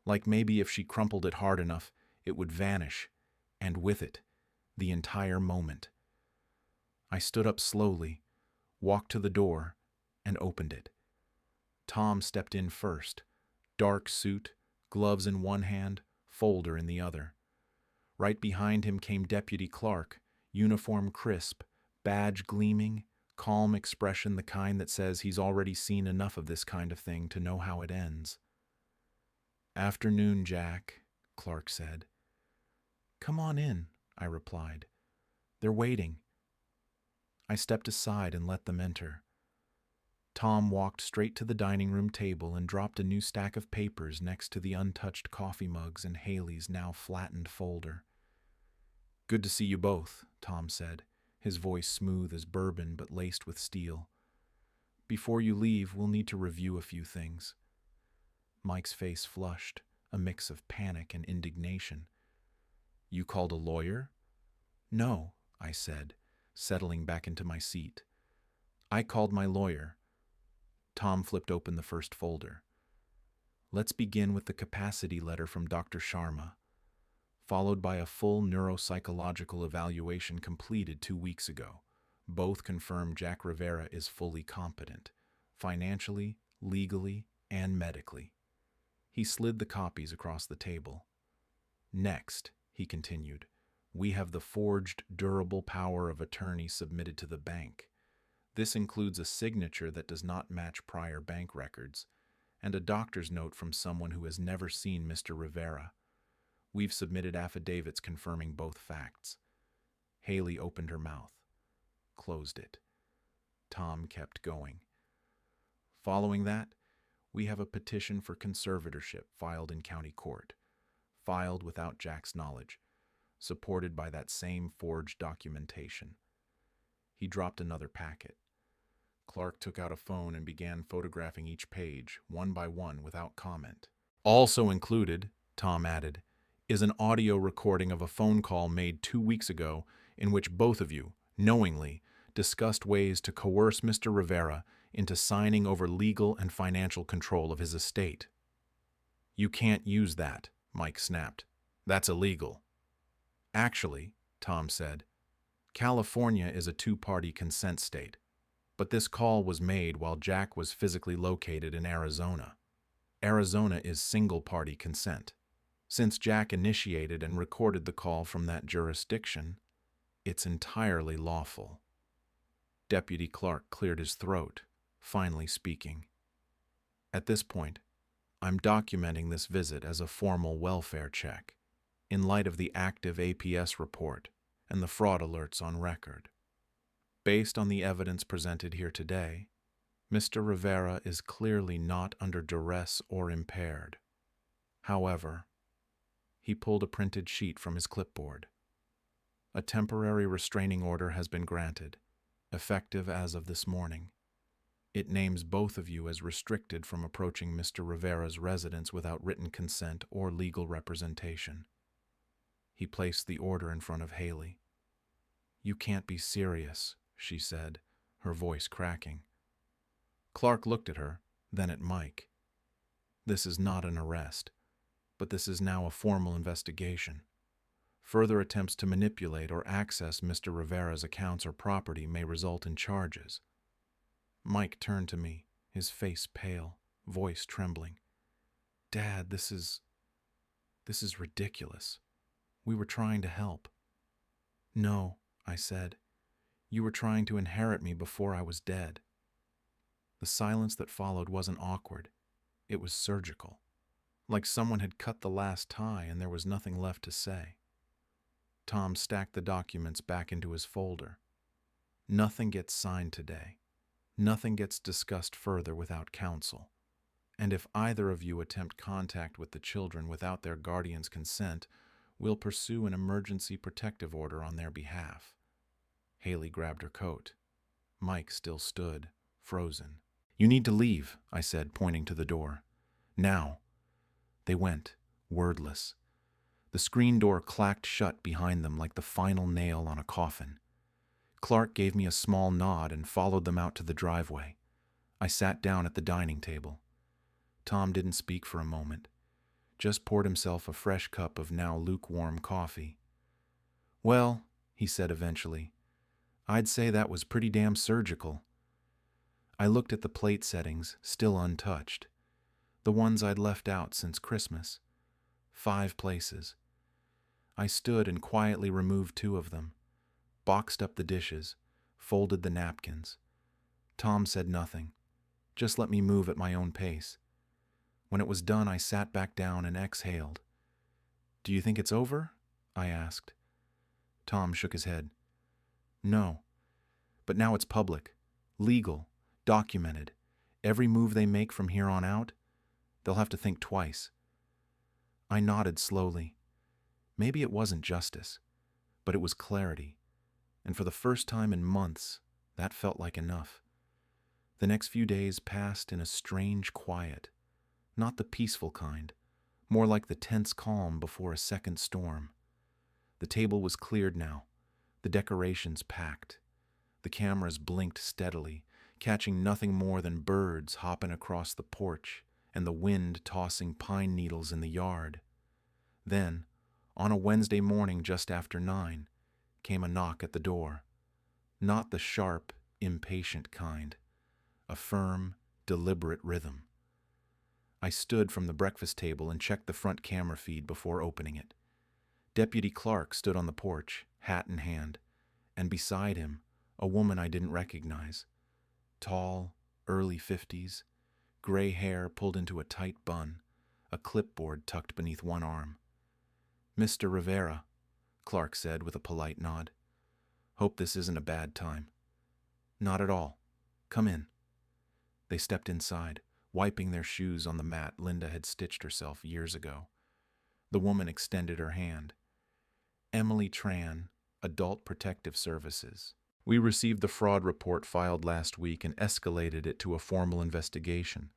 like maybe if she crumpled it hard enough, it would vanish, and with it, the entire moment. I stood up slowly, walked to the door, and opened it. Tom stepped in first, dark suit, gloves in one hand, folder in the other. Right behind him came Deputy Clark, uniform crisp, badge gleaming, calm expression, the kind that says he's already seen enough of this kind of thing to know how it ends. "Afternoon, Jack," Clark said. "Come on in," I replied. "They're waiting." I stepped aside and let them enter. Tom walked straight to the dining room table and dropped a new stack of papers next to the untouched coffee mugs and Haley's now flattened folder. "Good to see you both," Tom said, his voice smooth as bourbon but laced with steel. "Before you leave, we'll need to review a few things." Mike's face flushed, a mix of panic and indignation. "You called a lawyer?" "No," I said, settling back into my seat. "I called my lawyer." Tom flipped open the first folder. "Let's begin with the capacity letter from Dr. Sharma, followed by a full neuropsychological evaluation completed 2 weeks ago. Both confirm Jack Rivera is fully competent, financially, legally, and medically." He slid the copies across the table. "Next," he continued, "we have the forged durable power of attorney submitted to the bank. This includes a signature that does not match prior bank records, and a doctor's note from someone who has never seen Mr. Rivera. We've submitted affidavits confirming both facts." Haley opened her mouth, closed it. Tom kept going. "Following that, we have a petition for conservatorship filed in county court, filed without Jack's knowledge, supported by that same forged documentation." He dropped another packet. Clark took out a phone and began photographing each page, one by one, without comment. "Also included," Tom added, "is an audio recording of a phone call made 2 weeks ago in which both of you, knowingly, discussed ways to coerce Mr. Rivera into signing over legal and financial control of his estate." "You can't use that," Mike snapped. "That's illegal." "Actually," Tom said, "California is a two-party consent state, but this call was made while Jack was physically located in Arizona. Arizona is single-party consent. Since Jack initiated and recorded the call from that jurisdiction, it's entirely lawful." Deputy Clark cleared his throat, finally speaking. "At this point, I'm documenting this visit as a formal welfare check, in light of the active APS report and the fraud alerts on record. Based on the evidence presented here today, Mr. Rivera is clearly not under duress or impaired. However," he pulled a printed sheet from his clipboard, "a temporary restraining order has been granted, effective as of this morning. It names both of you as restricted from approaching Mr. Rivera's residence without written consent or legal representation." He placed the order in front of Haley. "You can't be serious," she said, her voice cracking. Clark looked at her, then at Mike. "This is not an arrest, but this is now a formal investigation. Further attempts to manipulate or access Mr. Rivera's accounts or property may result in charges." Mike turned to me, his face pale, voice trembling. "Dad, this is ridiculous. We were trying to help." "No," I said. "You were trying to inherit me before I was dead." The silence that followed wasn't awkward. It was surgical, like someone had cut the last tie and there was nothing left to say. Tom stacked the documents back into his folder. "Nothing gets signed today. Nothing gets discussed further without counsel. And if either of you attempt contact with the children without their guardian's consent, we'll pursue an emergency protective order on their behalf." Haley grabbed her coat. Mike still stood, frozen. "You need to leave," I said, pointing to the door. "Now." They went, wordless. The screen door clacked shut behind them like the final nail on a coffin. Clark gave me a small nod and followed them out to the driveway. I sat down at the dining table. Tom didn't speak for a moment, just poured himself a fresh cup of now lukewarm coffee. "Well," he said eventually. I'd say that was pretty damn surgical. I looked at the plate settings, still untouched. The ones I'd left out since Christmas. 5 places. I stood and quietly removed 2 of them, boxed up the dishes, folded the napkins. Tom said nothing, just let me move at my own pace. When it was done, I sat back down and exhaled. Do you think it's over? I asked. Tom shook his head. No, but now it's public, legal, documented. Every move they make from here on out, they'll have to think twice. I nodded slowly. Maybe it wasn't justice, but it was clarity, and for the first time in months, that felt like enough. The next few days passed in a strange quiet, not the peaceful kind, more like the tense calm before a second storm. The table was cleared now, the decorations packed. The cameras blinked steadily, catching nothing more than birds hopping across the porch and the wind tossing pine needles in the yard. Then, on a Wednesday morning just after 9, came a knock at the door. Not the sharp, impatient kind. A firm, deliberate rhythm. I stood from the breakfast table and checked the front camera feed before opening it. Deputy Clark stood on the porch, hat in hand, and beside him, a woman I didn't recognize. Tall, early 50s, gray hair pulled into a tight bun, a clipboard tucked beneath one arm. Mr. Rivera, Clark said with a polite nod. Hope this isn't a bad time. Not at all. Come in. They stepped inside, wiping their shoes on the mat Linda had stitched herself years ago. The woman extended her hand. Emily Tran, Adult Protective Services. We received the fraud report filed last week and escalated it to a formal investigation.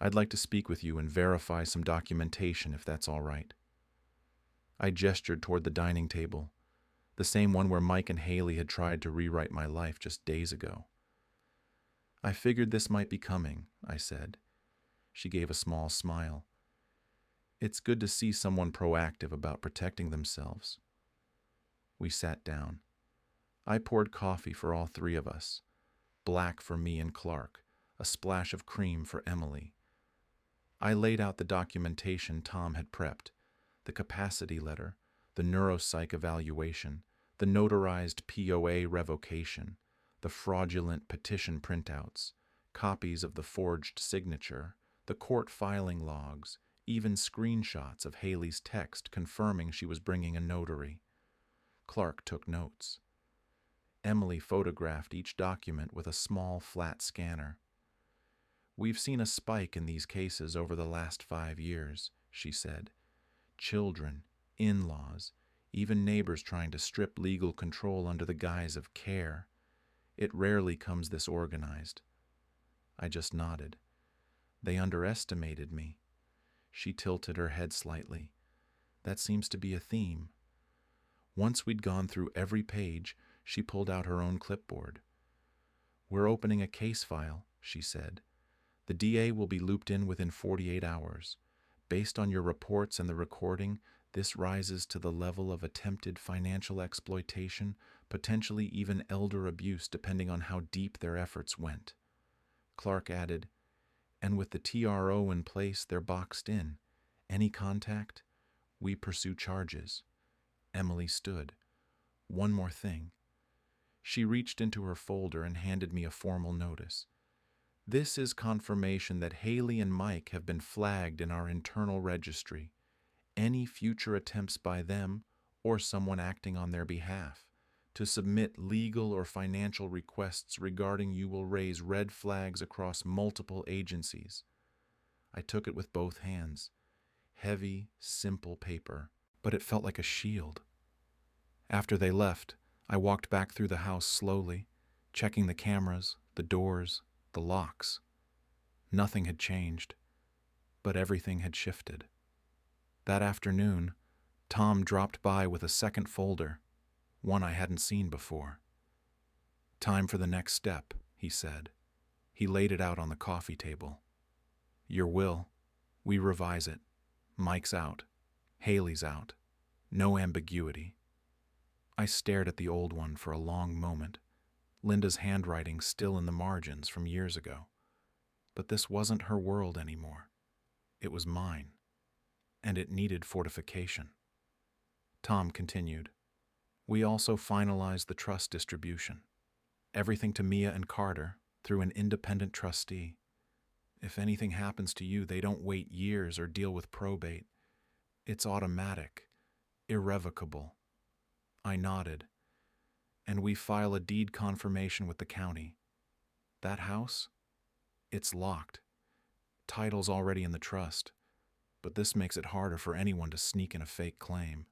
I'd like to speak with you and verify some documentation if that's all right. I gestured toward the dining table, the same one where Mike and Haley had tried to rewrite my life just days ago. I figured this might be coming, I said. She gave a small smile. It's good to see someone proactive about protecting themselves. We sat down. I poured coffee for all 3 of us, black for me and Clark, a splash of cream for Emily. I laid out the documentation Tom had prepped, the capacity letter, the neuropsych evaluation, the notarized POA revocation, the fraudulent petition printouts, copies of the forged signature, the court filing logs, even screenshots of Haley's text confirming she was bringing a notary. Clark took notes. Emily photographed each document with a small, flat scanner. We've seen a spike in these cases over the last 5 years, she said. Children, in-laws, even neighbors trying to strip legal control under the guise of care. It rarely comes this organized. I just nodded. They underestimated me. She tilted her head slightly. That seems to be a theme. Once we'd gone through every page, she pulled out her own clipboard. We're opening a case file, she said. The DA will be looped in within 48 hours. Based on your reports and the recording, this rises to the level of attempted financial exploitation, potentially even elder abuse depending on how deep their efforts went. Clark added, and with the TRO in place, they're boxed in. Any contact, we pursue charges. Emily stood. One more thing. She reached into her folder and handed me a formal notice. This is confirmation that Haley and Mike have been flagged in our internal registry. Any future attempts by them, or someone acting on their behalf, to submit legal or financial requests regarding you will raise red flags across multiple agencies. I took it with both hands. Heavy, simple paper, but it felt like a shield. After they left, I walked back through the house slowly, checking the cameras, the doors, the locks. Nothing had changed, but everything had shifted. That afternoon, Tom dropped by with a second folder, one I hadn't seen before. Time for the next step, he said. He laid it out on the coffee table. Your will. We revise it. Mike's out. Haley's out. No ambiguity. I stared at the old one for a long moment, Linda's handwriting still in the margins from years ago. But this wasn't her world anymore. It was mine, and it needed fortification. Tom continued. We also finalized the trust distribution. Everything to Mia and Carter through an independent trustee. If anything happens to you, they don't wait years or deal with probate. It's automatic, irrevocable. I nodded. And we file a deed confirmation with the county. That house? It's locked. Title's already in the trust, but this makes it harder for anyone to sneak in a fake claim.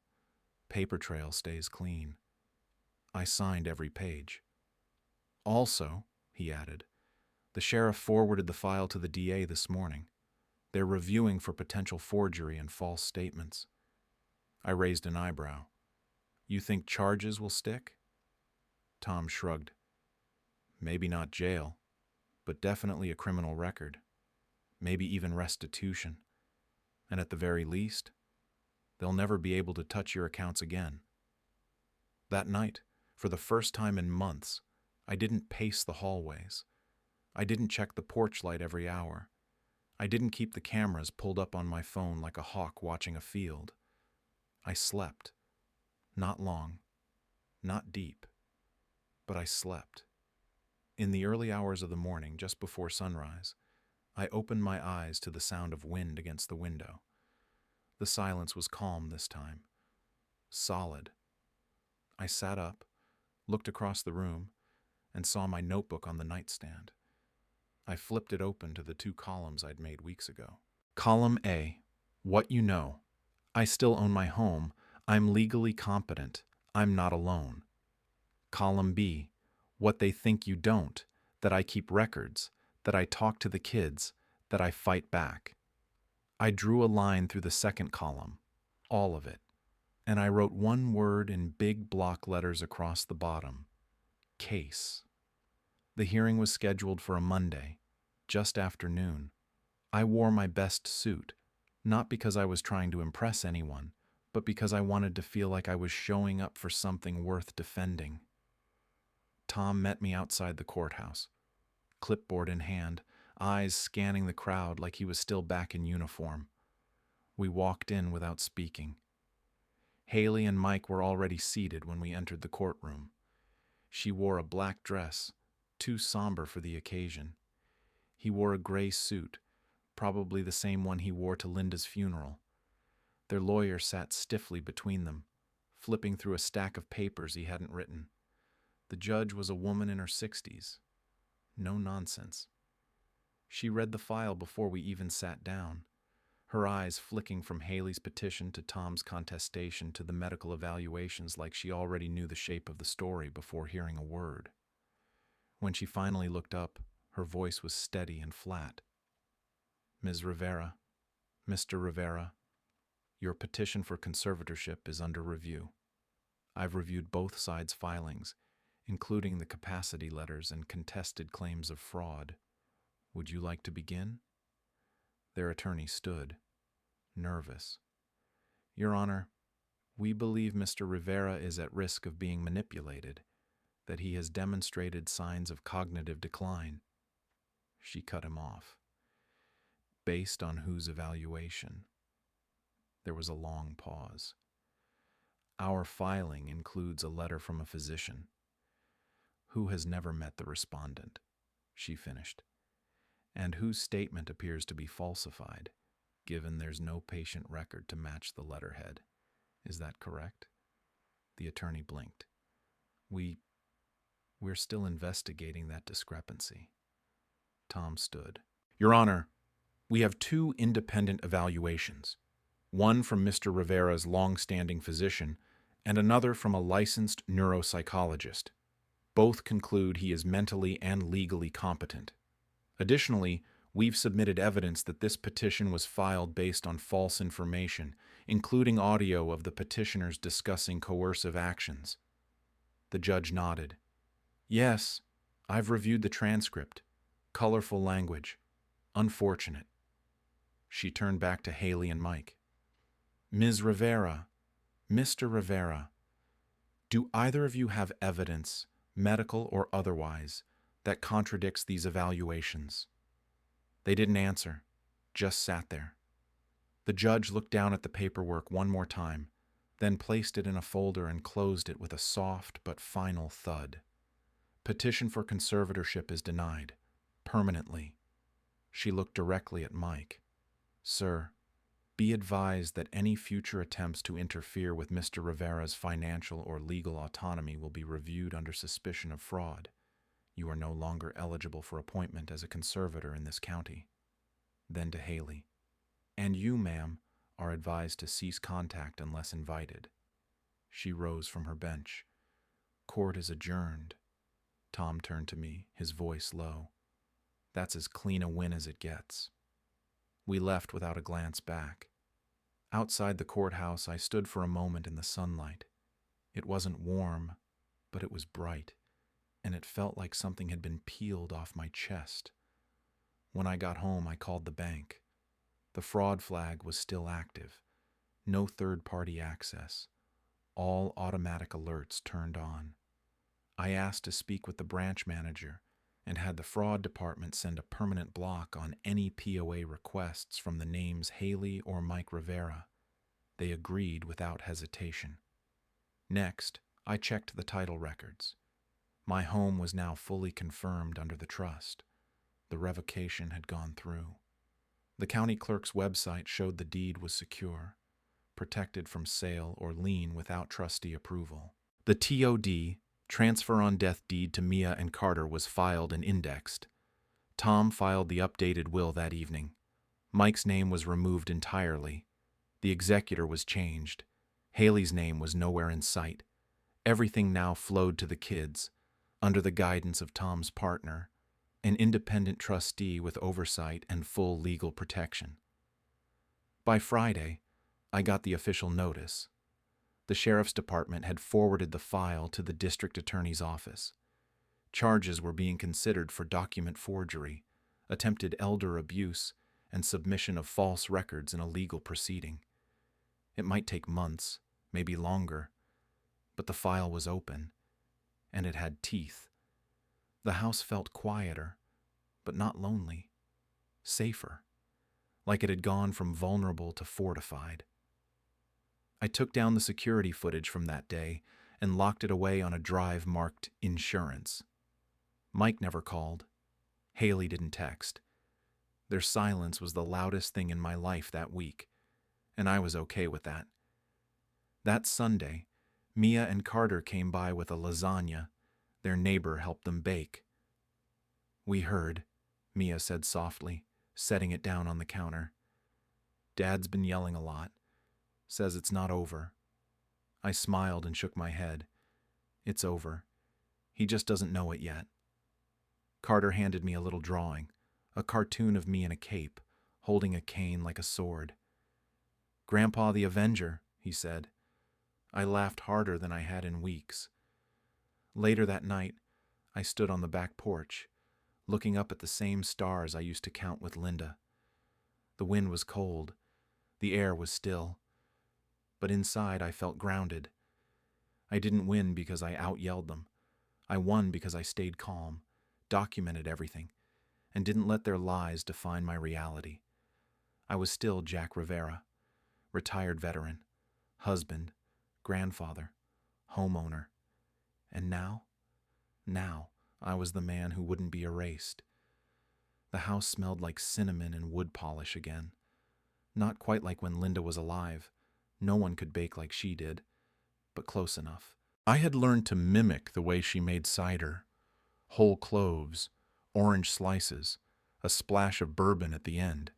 Paper trail stays clean. I signed every page. Also, he added, the sheriff forwarded the file to the DA this morning. They're reviewing for potential forgery and false statements. I raised an eyebrow. You think charges will stick? Tom shrugged. Maybe not jail, but definitely a criminal record. Maybe even restitution. And at the very least, they'll never be able to touch your accounts again. That night, for the first time in months, I didn't pace the hallways. I didn't check the porch light every hour. I didn't keep the cameras pulled up on my phone like a hawk watching a field. I slept. Not long. Not deep. But I slept. In the early hours of the morning, just before sunrise, I opened my eyes to the sound of wind against the window. The silence was calm this time. Solid. I sat up, looked across the room, and saw my notebook on the nightstand. I flipped it open to the 2 columns I'd made weeks ago. Column A, what you know. I still own my home. I'm legally competent. I'm not alone. Column B, what they think you don't, that I keep records, that I talk to the kids, that I fight back. I drew a line through the second column, all of it, and I wrote one word in big block letters across the bottom. Case. The hearing was scheduled for a Monday, just after noon. I wore my best suit, not because I was trying to impress anyone, but because I wanted to feel like I was showing up for something worth defending. Tom met me outside the courthouse, clipboard in hand, eyes scanning the crowd like he was still back in uniform. We walked in without speaking. Haley and Mike were already seated when we entered the courtroom. She wore a black dress, too somber for the occasion. He wore a gray suit, probably the same one he wore to Linda's funeral. Their lawyer sat stiffly between them, flipping through a stack of papers he hadn't written. The judge was a woman in her 60s. No nonsense. She read the file before we even sat down, her eyes flicking from Haley's petition to Tom's contestation to the medical evaluations like she already knew the shape of the story before hearing a word. When she finally looked up, her voice was steady and flat. Ms. Rivera, Mr. Rivera, your petition for conservatorship is under review. I've reviewed both sides' filings, including the capacity letters and contested claims of fraud. Would you like to begin? Their attorney stood, nervous. Your Honor, we believe Mr. Rivera is at risk of being manipulated, that he has demonstrated signs of cognitive decline. She cut him off. Based on whose evaluation? There was a long pause. Our filing includes a letter from a physician who has never met the respondent, she finished, and whose statement appears to be falsified, given there's no patient record to match the letterhead. Is that correct? The attorney blinked. We're still investigating that discrepancy. Tom stood. Your Honor, we have 2 independent evaluations, one from Mr. Rivera's long-standing physician and another from a licensed neuropsychologist. Both conclude he is mentally and legally competent. Additionally, we've submitted evidence that this petition was filed based on false information, including audio of the petitioners discussing coercive actions. The judge nodded. Yes, I've reviewed the transcript. Colorful language. Unfortunate. She turned back to Haley and Mike. Ms. Rivera, Mr. Rivera, Do either of you have evidence, medical or otherwise, that contradicts these evaluations?" They didn't answer, just sat there. The judge looked down at the paperwork one more time, then placed it in a folder and closed it with a soft but final thud. "Petition for conservatorship is denied. Permanently." She looked directly at Mike. "Sir, be advised that any future attempts to interfere with Mr. Rivera's financial or legal autonomy will be reviewed under suspicion of fraud. You are no longer eligible for appointment as a conservator in this county." Then to Haley, "And you, ma'am, are advised to cease contact unless invited." She rose from her bench. "Court is adjourned." Tom turned to me, his voice low. "That's as clean a win as it gets." We left without a glance back. Outside the courthouse, I stood for a moment in the sunlight. It wasn't warm, but it was bright, and it felt like something had been peeled off my chest. When I got home, I called the bank. The fraud flag was still active. No third-party access. All automatic alerts turned on. I asked to speak with the branch manager and had the fraud department send a permanent block on any POA requests from the names Haley or Mike Rivera. They agreed without hesitation. Next, I checked the title records. My home was now fully confirmed under the trust. The revocation had gone through. The county clerk's website showed the deed was secure, protected from sale or lien without trustee approval. The TOD, Transfer on Death Deed to Mia and Carter, was filed and indexed. Tom filed the updated will that evening. Mike's name was removed entirely. The executor was changed. Haley's name was nowhere in sight. Everything now flowed to the kids, under the guidance of Tom's partner, an independent trustee with oversight and full legal protection. By Friday, I got the official notice. The sheriff's department had forwarded the file to the district attorney's office. Charges were being considered for document forgery, attempted elder abuse, and submission of false records in a legal proceeding. It might take months, maybe longer, but the file was open, and it had teeth. The house felt quieter, but not lonely, safer, like it had gone from vulnerable to fortified. I took down the security footage from that day and locked it away on a drive marked insurance. Mike never called. Haley didn't text. Their silence was the loudest thing in my life that week, and I was okay with that. That Sunday, Mia and Carter came by with a lasagna. Their neighbor helped them bake. "We heard," Mia said softly, setting it down on the counter. "Dad's been yelling a lot. Says it's not over." I smiled and shook my head. "It's over. He just doesn't know it yet." Carter handed me a little drawing, a cartoon of me in a cape, holding a cane like a sword. "Grandpa the Avenger," he said. I laughed harder than I had in weeks. Later that night, I stood on the back porch, looking up at the same stars I used to count with Linda. The wind was cold. The air was still. But inside I felt grounded. I didn't win because I out-yelled them. I won because I stayed calm, documented everything, and didn't let their lies define my reality. I was still Jack Rivera, retired veteran, husband, grandfather, homeowner. And now I was the man who wouldn't be erased. The house smelled like cinnamon and wood polish again. Not quite like when Linda was alive. No one could bake like she did, but close enough. I had learned to mimic the way she made cider. Whole cloves, orange slices, a splash of bourbon at the end.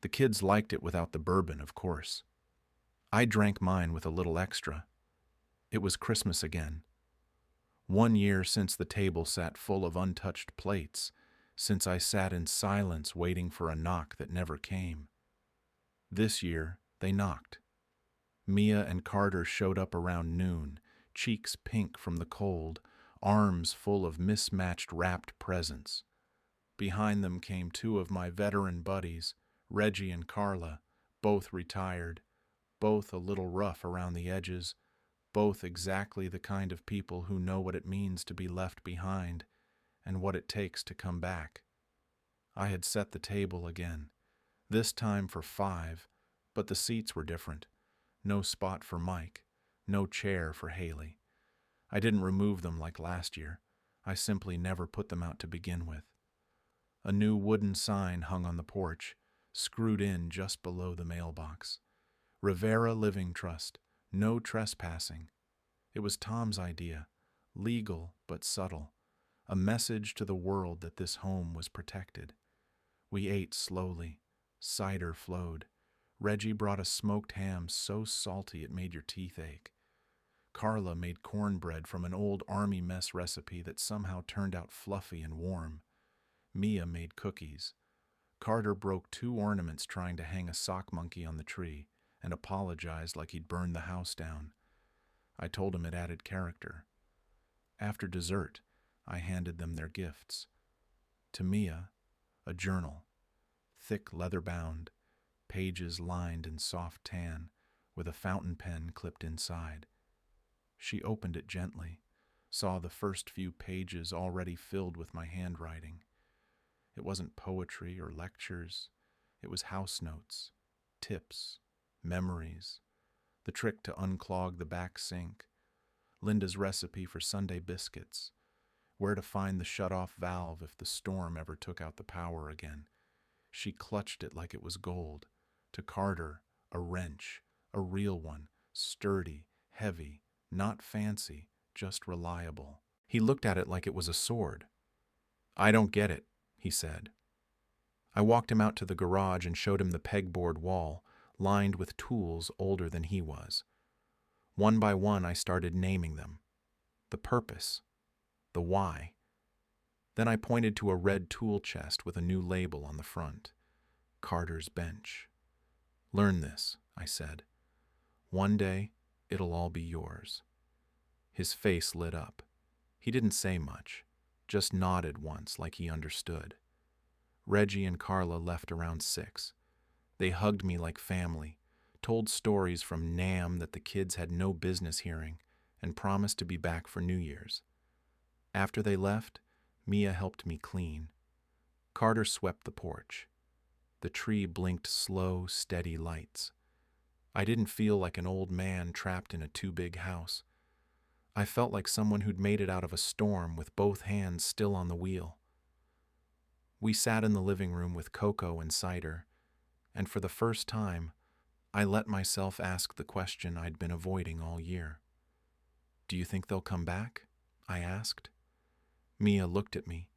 The kids liked it without the bourbon, of course. I drank mine with a little extra. It was Christmas again. 1 year since the table sat full of untouched plates, since I sat in silence waiting for a knock that never came. This year, they knocked. Mia and Carter showed up around noon, cheeks pink from the cold, arms full of mismatched wrapped presents. Behind them came 2 of my veteran buddies, Reggie and Carla, both retired, both a little rough around the edges, both exactly the kind of people who know what it means to be left behind and what it takes to come back. I had set the table again, this time for 5, but the seats were different. No spot for Mike, no chair for Haley. I didn't remove them like last year. I simply never put them out to begin with. A new wooden sign hung on the porch, screwed in just below the mailbox. Rivera Living Trust, no trespassing. It was Tom's idea, legal but subtle, a message to the world that this home was protected. We ate slowly. Cider flowed. Reggie brought a smoked ham so salty it made your teeth ache. Carla made cornbread from an old army mess recipe that somehow turned out fluffy and warm. Mia made cookies. Carter broke 2 ornaments trying to hang a sock monkey on the tree and apologized like he'd burned the house down. I told him it added character. After dessert, I handed them their gifts. To Mia, a journal, thick leather-bound, pages lined in soft tan, with a fountain pen clipped inside. She opened it gently, saw the first few pages already filled with my handwriting. It wasn't poetry or lectures. It was house notes, tips, memories, the trick to unclog the back sink, Linda's recipe for Sunday biscuits, where to find the shut-off valve if the storm ever took out the power again. She clutched it like it was gold. To Carter, a wrench, a real one, sturdy, heavy, not fancy, just reliable. He looked at it like it was a sword. "I don't get it," he said. I walked him out to the garage and showed him the pegboard wall, lined with tools older than he was. One by one, I started naming them. The purpose. The why. Then I pointed to a red tool chest with a new label on the front. Carter's bench. "Learn this," I said. "One day, it'll all be yours." His face lit up. He didn't say much, just nodded once like he understood. Reggie and Carla left around 6. They hugged me like family, told stories from Nam that the kids had no business hearing, and promised to be back for New Year's. After they left, Mia helped me clean. Carter swept the porch. The tree blinked slow, steady lights. I didn't feel like an old man trapped in a too-big house. I felt like someone who'd made it out of a storm with both hands still on the wheel. We sat in the living room with cocoa and cider, and for the first time, I let myself ask the question I'd been avoiding all year. "Do you think they'll come back?" I asked. Mia looked at me,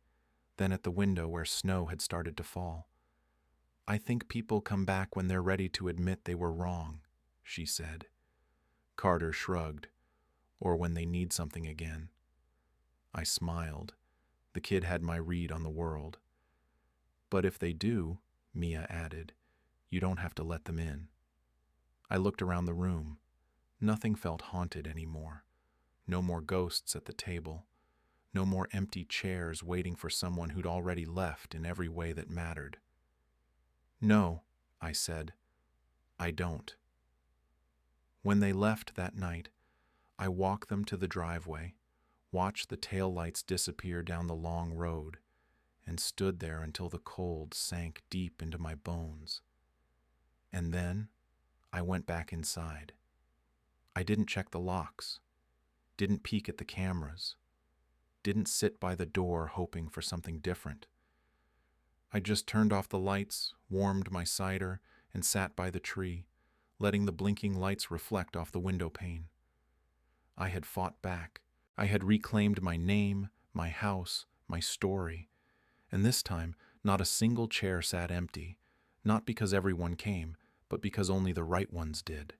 then at the window where snow had started to fall. "I think people come back when they're ready to admit they were wrong," she said. Carter shrugged. "Or when they need something again." I smiled. The kid had my read on the world. "But if they do," Mia added, "you don't have to let them in." I looked around the room. Nothing felt haunted anymore. No more ghosts at the table. No more empty chairs waiting for someone who'd already left in every way that mattered. "No," I said. "I don't." When they left that night, I walked them to the driveway, watched the taillights disappear down the long road, and stood there until the cold sank deep into my bones. And then I went back inside. I didn't check the locks, didn't peek at the cameras, didn't sit by the door hoping for something different. I just turned off the lights, warmed my cider, and sat by the tree, letting the blinking lights reflect off the window pane. I had fought back. I had reclaimed my name, my house, my story. And this time, not a single chair sat empty, not because everyone came, but because only the right ones did.